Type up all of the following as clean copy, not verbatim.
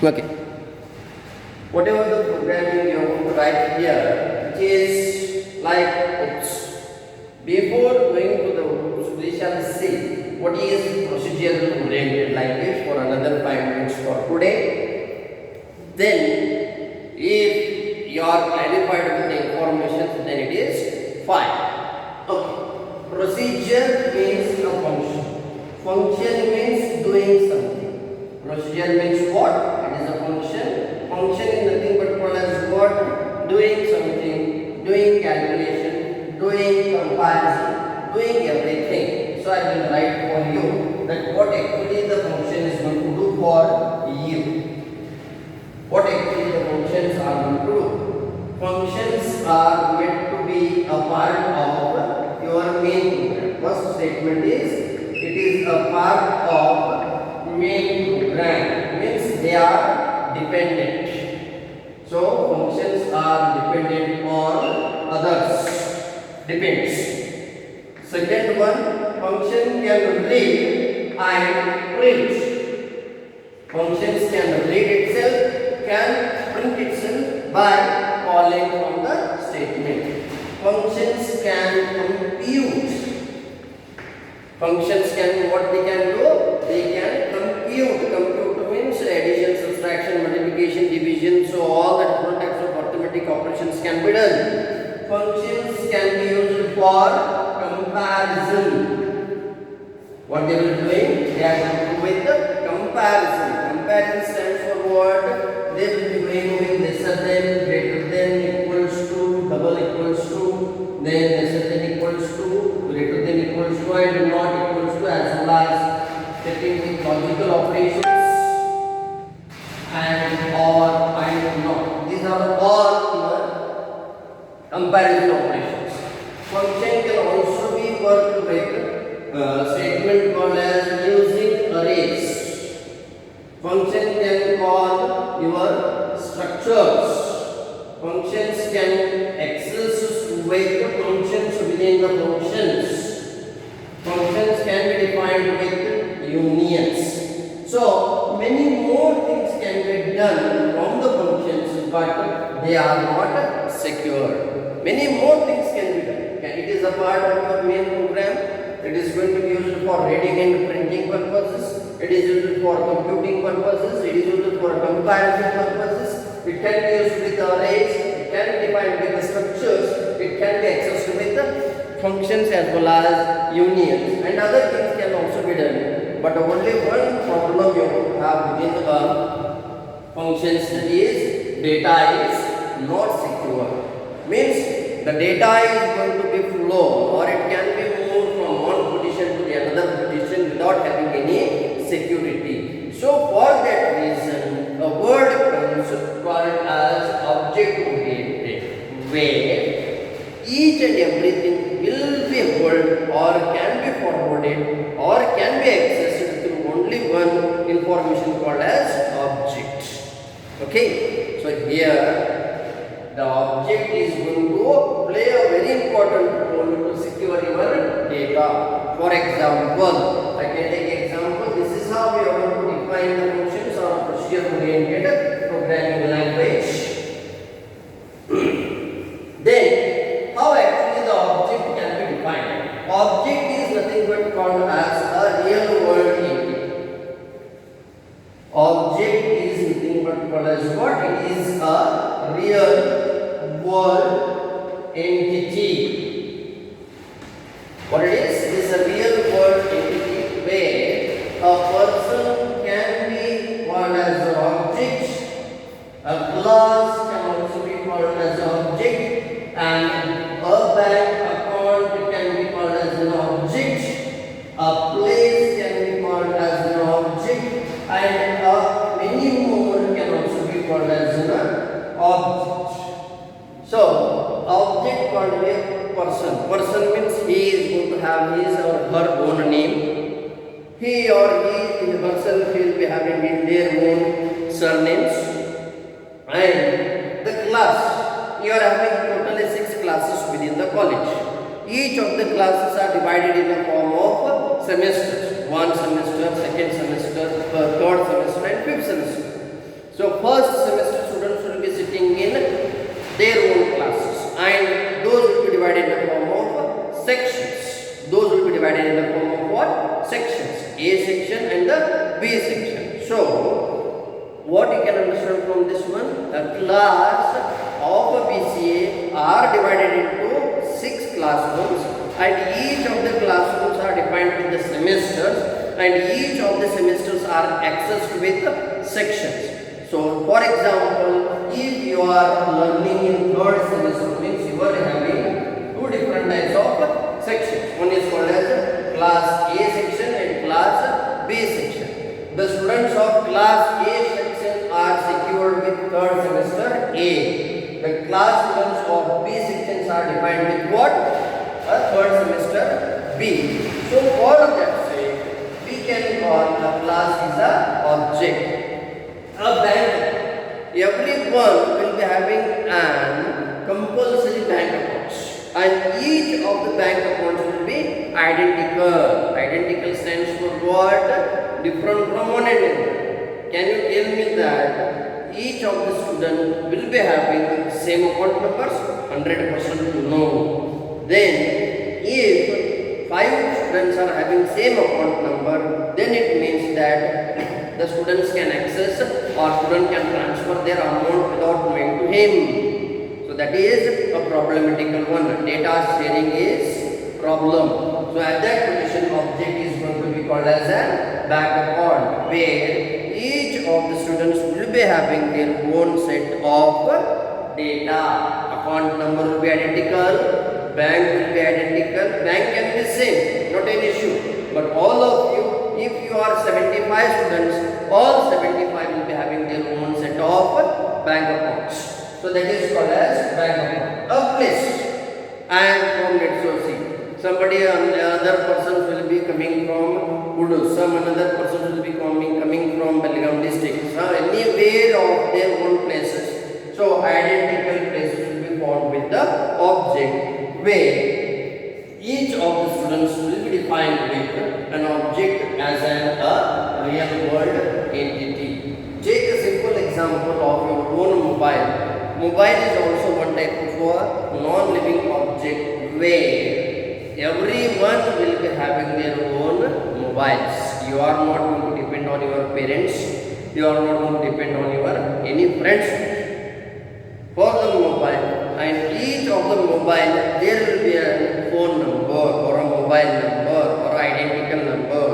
Okay. Whatever the programming you are going to write here, it is like oops. Before going to the oops, we shall see what is procedural oriented language for another 5 minutes for today. Then, if you are clarified with the information, then it is fine. Okay. Procedure means a function. Function means doing something. Procedure means what? It is a function. Function is nothing but called as what? Doing something, doing calculation, doing comparison, doing everything. So I will write for you that what actually the function is going to do for you. What actually the functions are going to do. Functions are meant to be a part of your main program. First statement is it is a part of main program. Means they are dependent. So functions are dependent on others. Depends. Second one, function can read and print. Functions can read itself, can print itself by calling from the statement. Functions can compute. Functions can, what they can do? They can compute. Compute means addition, subtraction, multiplication, division. So all the different types of arithmetic operations can be done. Functions can be used for comparison. What they will be doing? They are going to do with the comparison. Comparison stands for what? They will be doing with lesser than, greater than, equals to, double equals to, then lesser than equals to, greater than equals to, and not equals to, as well as checking with logical operations and or and not. These are all your comparison operations. Function can also be worked with statement called as using arrays. Function can call your structures. Functions can access with functions within the functions. Functions can be defined with unions. So many more things can be done from the functions, but they are not secure. Many more things can be done. It is a part of your main program. It is going to be used for reading and printing purposes. It is used for computing purposes. It is used for comparison purposes. It can be used with arrays. It can be defined with the structures. It can be accessed with the functions as well as unions. And other things can also be done. But only one problem you have within a functions is data is not secure. Means the data is going to be flow, or it can be moved from one position to the another position without having any security. So for that reason, a word comes called as object oriented, where each and everything will be held or can be forwarded or can be accessed through only one information called as object. Okay, so here the object is going to play a very important role to secure your data. For example, I can take example. This is how we are going to define the functions on a procedure-oriented programming language. Then, how actually the object can be defined? Object is nothing but called as a real world entity. Object is nothing but called as what? It is a real world entity. What it is a real world entity where a person can be called as an object, a class can also be called as an object, and a bank account can be called as an object, a place can be called as an object, and many more can also be called as an object. So, object called a person. Person means he is going to have his or her own name. He or he herself will be having in their own surnames. And the class, you are having totally 6 classes within the college. Each of the classes are divided in the form of semesters. 1 semester, 2nd semester, 3rd semester and 5th semester. So first semester students will be sitting in their own classes, and those will be divided in the form of sections. Those will be divided in the form of what? Sections. A section and the B section. So what you can understand from this one? The class of a BCA are divided into 6 classrooms, and each of the classrooms are defined with the semesters, and each of the semesters are accessed with sections. So for example, if you are learning in third semester, means you are having 2 different types of sections. One is called as class A section and class B section. The students of class A section are secured with third semester A. The class students of B sections are defined with what? A third semester B. So for that sake, we can call a class is a object. A bank, everyone will be having an compulsory bank account, and each of the bank accounts will be identical. Identical stands for what? Different from one another. Can you tell me that each of the students will be having same account numbers? 100% no. Then if 5 students are having same account number, then it means that the students can access or student can transfer their amount without knowing to him. So that is a problematical one. Data sharing is problem. So at that position, object is going to be called as a bank account, where each of the students will be having their own set of data. Account number will be identical, bank will be identical, bank can be same, not an issue. But all of you, if you are 75 students, all 75 will be having their own set of bank accounts. So that is called as bank account. A place. And from let's so see, somebody another person will be coming from Udu, some another person will be coming from Belgaum district. So anywhere of their own places. So identical places will be formed with the object, where each of the students will be defined with an object as a real world entity. Take a simple example of your own mobile. Mobile is also one type of a non-living object, where everyone will be having their own mobiles. You are not going to depend on your parents. You are not going to depend on your any friends for the mobile, and each of the mobile there will be a phone number or a mobile number or identical number.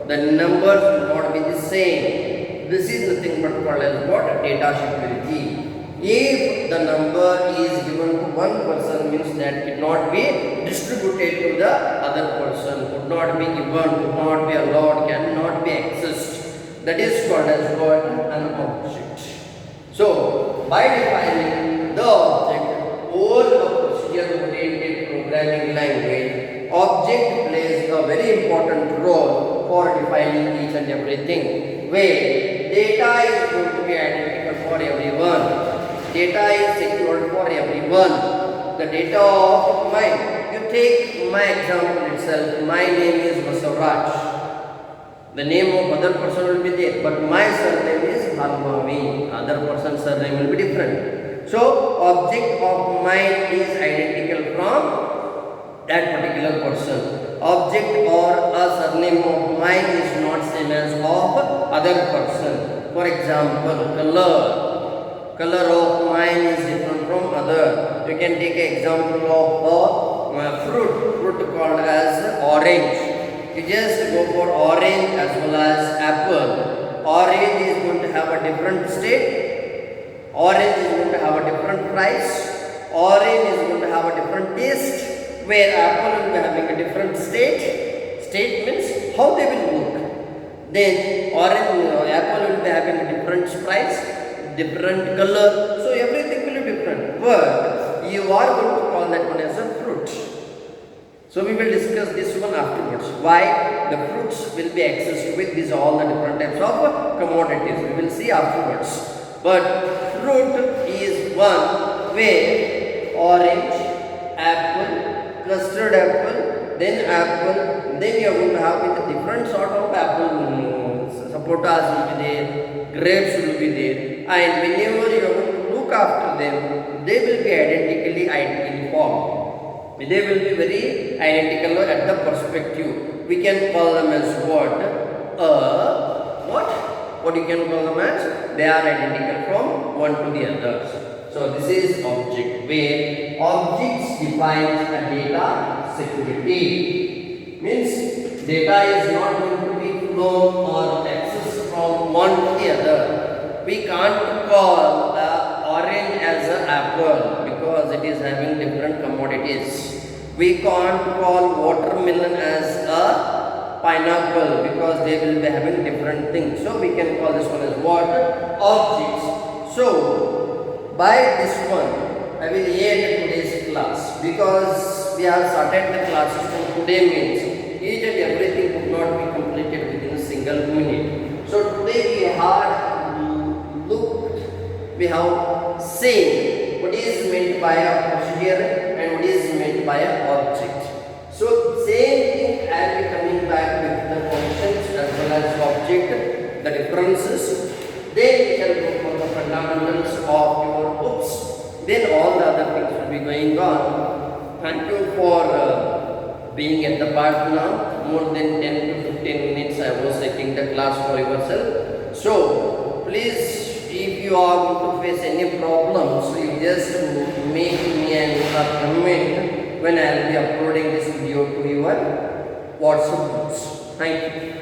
The numbers will not be the same. This is nothing but called as what? Data security. If the number is given to one person, means that it cannot be distributed to the other person, could not be given, could not be allowed, cannot be accessed. That is called as what? An object. So by defining the object, all the procedure-oriented programming language, object plays a very important role for defining each and everything, where data is going to be identical for everyone. Data is secured for everyone. The data of mine, you take my example itself, my name is Basavraj. The name of other person will be there, but my surname is Halmavi. Other person's surname will be different. So object of mine is identical from that particular person. Object or a surname of mine is not same as of other person. For example, color. Color of mine is different from other. You can take an example of a fruit called as orange. You just go for orange as well as apple. Orange is going to have a different state. Orange is going to have a different price. Orange is going to have a different taste. Where apple will be having a different state. State means how they will look. Then orange, apple will be having a different price, different color. So everything will be different. But you are going to call that one as a fruit. So we will discuss this one afterwards. Why the fruits will be accessed with these all the different types of commodities. We will see afterwards. But fruit is one where orange, apple, custard apple, then you are going to have with a different sort of apple. Sapotas will be there, grapes will be there, and whenever you are going to look after them, they will be identically formed. They will be very identical at the perspective. We can call them as what? What? What you can call them as? They are identical from one to the others. So this is object, where objects defines a data security. Means data is not going to be flown or accessed from one to the other. We can't call the orange as an apple because it is having different commodities. We can't call watermelon as a pineapple because they will be having different things. So we can call this one as what? Objects. So by this one, I will end today's class because we have started the classes from today means each and everything could not be completed within a single minute. So today we have looked, we have seen what is meant by a procedure and what is meant by an object. So same thing I will be coming back with the functions as well as object, the differences. Then we shall go for the fundamentals of your books. Then all the other things will be going on. Thank you for being at the part now. More than 10 to 15 minutes I was taking the class for yourself. So please, if you are going to face any problems, you just make me a comment when I will be uploading this video to your WhatsApp groups. Thank you.